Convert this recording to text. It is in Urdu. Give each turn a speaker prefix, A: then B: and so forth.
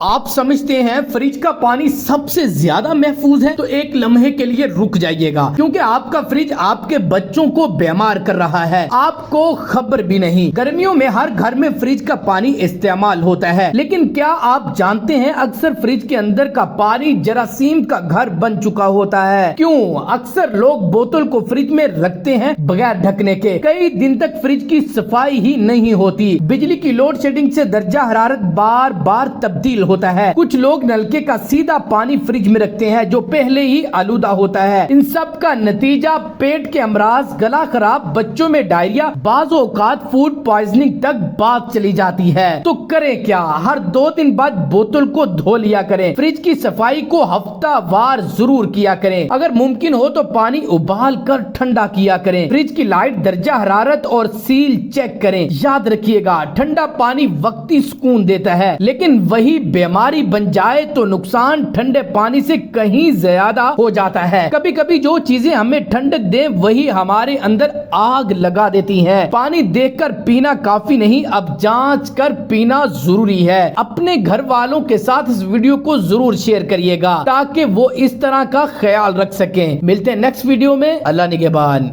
A: آپ سمجھتے ہیں فریج کا پانی سب سے زیادہ محفوظ ہے؟ تو ایک لمحے کے لیے رک جائیے گا، کیونکہ آپ کا فریج آپ کے بچوں کو بیمار کر رہا ہے، آپ کو خبر بھی نہیں۔ گرمیوں میں ہر گھر میں فریج کا پانی استعمال ہوتا ہے، لیکن کیا آپ جانتے ہیں اکثر فریج کے اندر کا پانی جراثیم کا گھر بن چکا ہوتا ہے؟ کیوں؟ اکثر لوگ بوتل کو فریج میں رکھتے ہیں بغیر ڈھکنے کے، کئی دن تک فریج کی صفائی ہی نہیں ہوتی، بجلی کی لوڈ شیڈنگ سے درجہ حرارت بار بار تبدیل ہوتا ہے، کچھ لوگ نلکے کا سیدھا پانی فریج میں رکھتے ہیں جو پہلے ہی آلودہ ہوتا ہے۔ ان سب کا نتیجہ پیٹ کے امراض، گلا خراب، بچوں میں ڈائریا، بعض اوقات فوڈ پوائزننگ تک بات چلی جاتی ہے۔ تو کریں کیا؟ ہر 2 دن بعد بوتل کو دھو لیا کریں، فریج کی صفائی کو ہفتہ وار ضرور کیا کریں، اگر ممکن ہو تو پانی ابال کر ٹھنڈا کیا کریں، فریج کی لائٹ، درجہ حرارت اور سیل چیک کریں۔ یاد رکھیے گا، ٹھنڈا پانی وقتی سکون دیتا ہے، لیکن وہی بیماری بن جائے تو نقصان ٹھنڈے پانی سے کہیں زیادہ ہو جاتا ہے۔ کبھی کبھی جو چیزیں ہمیں ٹھنڈک دیں وہی ہمارے اندر آگ لگا دیتی ہیں۔ پانی دیکھ کر پینا کافی نہیں، اب جانچ کر پینا ضروری ہے۔ اپنے گھر والوں کے ساتھ اس ویڈیو کو ضرور شیئر کریے گا تاکہ وہ اس طرح کا خیال رکھ سکیں۔ ملتے ہیں نیکسٹ ویڈیو میں۔ اللہ نگہبان۔